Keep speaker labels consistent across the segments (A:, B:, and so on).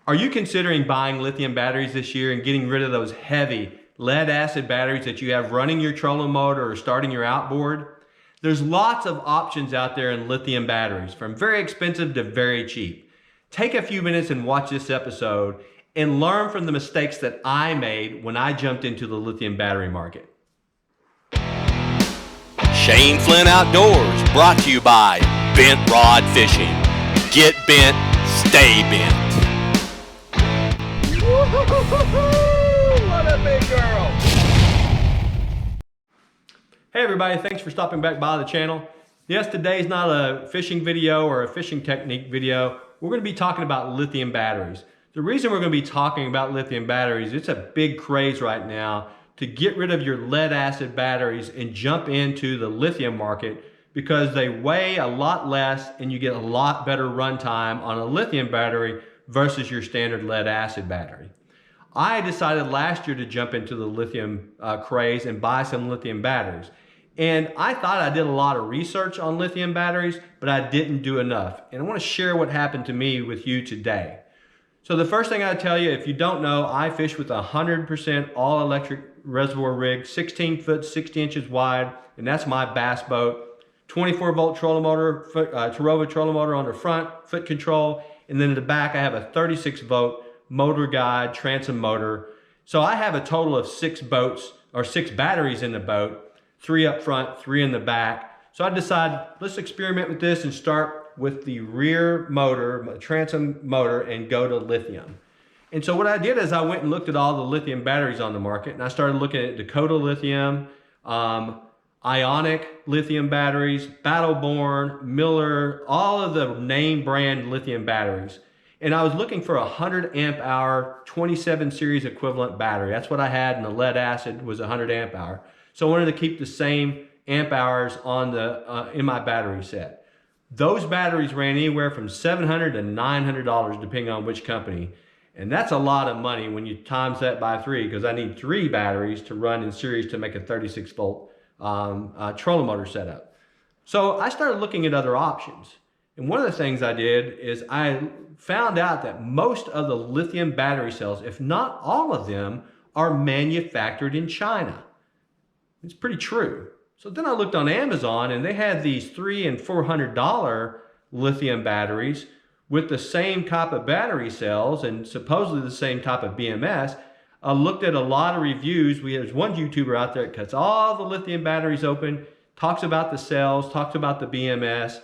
A: Are you considering buying lithium batteries this year and getting rid of those heavy lead acid batteries that you have running your trolling motor or starting your outboard? There's lots of options out there in lithium batteries, from very expensive to very cheap. Take a few minutes and watch this episode and learn from the mistakes that I made when I jumped into the lithium battery market.
B: Shane Flynn Outdoors, brought to you by Bent Rod Fishing. Get bent, stay bent.
A: What a big girl! Hey everybody, thanks for stopping back by the channel. Yes, today's not a fishing video or a fishing technique video. We're going to be talking about lithium batteries. The reason we're going to be talking about lithium batteries, it's a big craze right now to get rid of your lead acid batteries and jump into the lithium market because they weigh a lot less and you get a lot better runtime on a lithium battery versus your standard lead acid battery. I decided last year to jump into the lithium craze and buy some lithium batteries. And I thought I did a lot of research on lithium batteries, but I didn't do enough. And I want to share what happened to me with you today. So the first thing I tell you, if you don't know, I fish with a 100% all-electric reservoir rig, 16 foot, 60 inches wide, and that's my bass boat. 24 volt trolling motor, Tarova trolling motor on the front, foot control, and then in the back I have a 36 volt motor guide transom motor. So I have a total of 6 boats, or 6 batteries in the boat, 3 up front, 3 in the back. So I decided, let's experiment with this and start with the rear motor, transom motor, and go to lithium. And so what I did is I went and looked at all the lithium batteries on the market, and I started looking at Dakota Lithium, Ionic lithium batteries, Battleborn, Miller, all of the name brand lithium batteries. And I was looking for a 100 amp hour 27 series equivalent battery. That's what I had, and the lead acid was 100 amp hour. So I wanted to keep the same amp hours on the in my battery set. Those batteries ran anywhere from $700 to $900 depending on which company. And that's a lot of money when you times that by 3, because I need 3 batteries to run in series to make a 36 volt trolling motor setup. So I started looking at other options. And one of the things I did is I found out that most of the lithium battery cells, if not all of them, are manufactured in China. It's pretty true. So then I looked on Amazon and they had these $300 and $400 lithium batteries with the same type of battery cells and supposedly the same type of BMS. I looked at a lot of reviews. There's one YouTuber out there that cuts all the lithium batteries open, talks about the cells, talks about the BMS,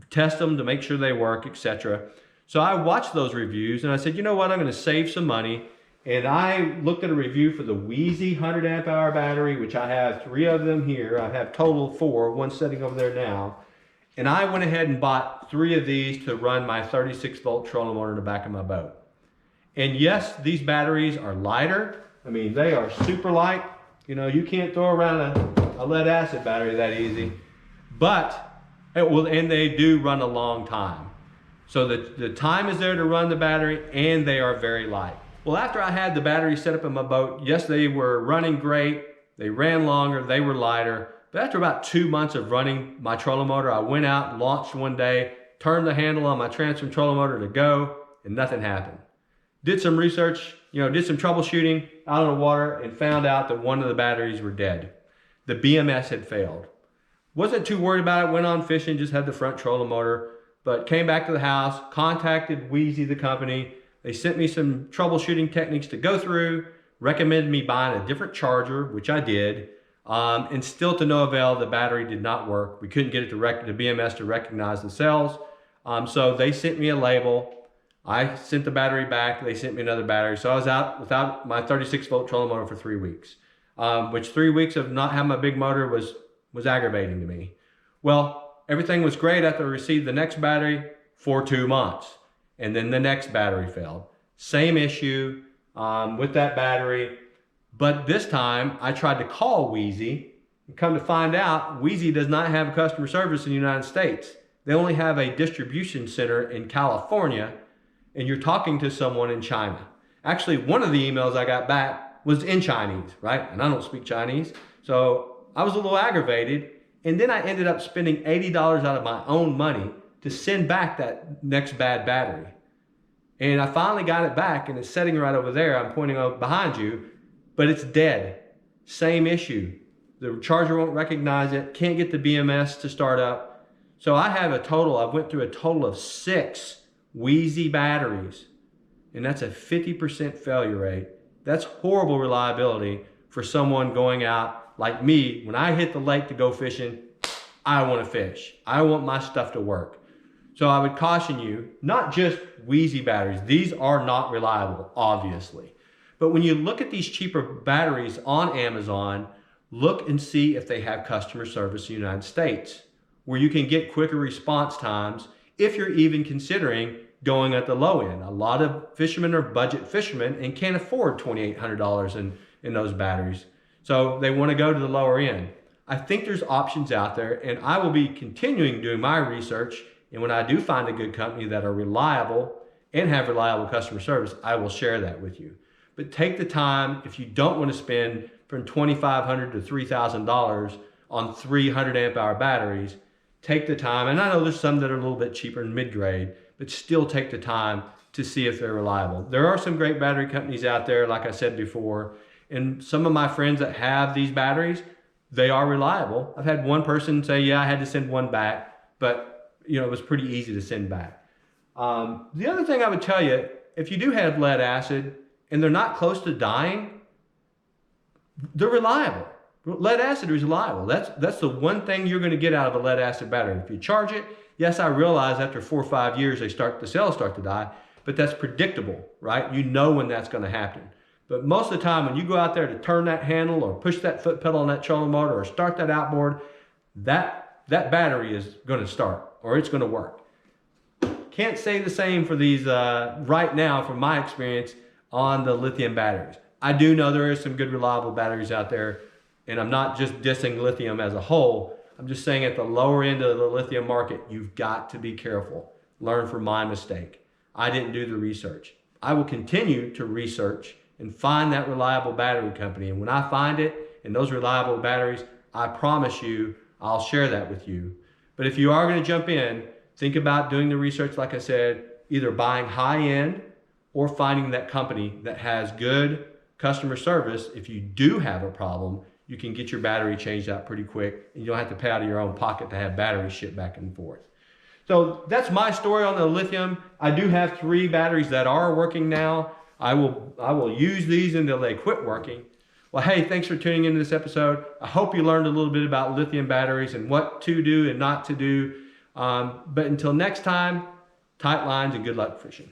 A: test them to make sure they work, etc. So I watched those reviews and I said, you know what, I'm going to save some money. And I looked at a review for the Weize 100 amp hour battery, which I have 3 of them here. I have total 4, one sitting over there now. And I went ahead and bought 3 of these to run my 36 volt trolling motor in the back of my boat. And yes, these batteries are lighter. I mean, they are super light. You know, you can't throw around a lead acid battery that easy. But and they do run a long time. So the time is there to run the battery, and they are very light. Well, after I had the battery set up in my boat, yes, they were running great. They ran longer, they were lighter. But after about 2 months of running my trolling motor, I went out, launched one day, turned the handle on my transom trolling motor to go, and nothing happened. Did some research, did some troubleshooting out on the water and found out that one of the batteries were dead. The BMS had failed. Wasn't too worried about it, went on fishing, just had the front trolling motor, but came back to the house, contacted Weize, the company. They sent me some troubleshooting techniques to go through, recommended me buying a different charger, which I did, and still to no avail, the battery did not work. We couldn't get it to the BMS to recognize the cells. So they sent me a label. I sent the battery back. They sent me another battery. So I was out without my 36 volt trolling motor for 3 weeks, which 3 weeks of not having my big motor was aggravating to me. Well, everything was great after I received the next battery for 2 months. And then the next battery failed. Same issue with that battery. But this time I tried to call Weize, and come to find out, Weize does not have customer service in the United States. They only have a distribution center in California, and you're talking to someone in China. Actually, one of the emails I got back was in Chinese, right? And I don't speak Chinese. So I was a little aggravated. And then I ended up spending $80 out of my own money to send back that next bad battery. And I finally got it back, and it's sitting right over there. I'm pointing out behind you, but it's dead. Same issue. The charger won't recognize it, can't get the BMS to start up. So I went through a total of 6 Weize batteries, and that's a 50% failure rate. That's horrible reliability for someone going out like me. When I hit the lake to go fishing, I want to fish. I want my stuff to work. So I would caution you, not just Weize batteries. These are not reliable, obviously. But when you look at these cheaper batteries on Amazon, look and see if they have customer service in the United States, where you can get quicker response times if you're even considering going at the low end. A lot of fishermen are budget fishermen and can't afford $2,800 in those batteries. So they want to go to the lower end. I think there's options out there, and I will be continuing doing my research. And when I do find a good company that are reliable and have reliable customer service, I will share that with you. But take the time, if you don't want to spend from $2,500 to $3,000 on 300 amp hour batteries, take the time. And I know there's some that are a little bit cheaper and mid-grade, but still take the time to see if they're reliable. There are some great battery companies out there, like I said before, and some of my friends that have these batteries, they are reliable. I've had one person say, yeah, I had to send one back, but it was pretty easy to send back. The other thing I would tell you, if you do have lead acid and they're not close to dying, they're reliable. Lead acid is reliable. That's the one thing you're going to get out of a lead acid battery. If you charge it, yes, I realize after 4 or 5 years the cells start to die, but that's predictable, right? You know when that's going to happen. But most of the time when you go out there to turn that handle or push that foot pedal on that trolling motor or start that outboard, that battery is going to start, or it's going to work. Can't say the same for these right now from my experience on the lithium batteries. I do know there is some good reliable batteries out there, and I'm not just dissing lithium as a whole. I'm just saying at the lower end of the lithium market, you've got to be careful. Learn from my mistake. I didn't do the research. I will continue to research and find that reliable battery company. And when I find it and those reliable batteries, I promise you, I'll share that with you. But if you are going to jump in, think about doing the research, like I said, either buying high end or finding that company that has good customer service. If you do have a problem, you can get your battery changed out pretty quick, and you don't have to pay out of your own pocket to have batteries shipped back and forth. So that's my story on the lithium. I do have 3 batteries that are working now. I will use these until they quit working. Well, hey, thanks for tuning into this episode. I hope you learned a little bit about lithium batteries and what to do and not to do. But until next time, tight lines and good luck fishing.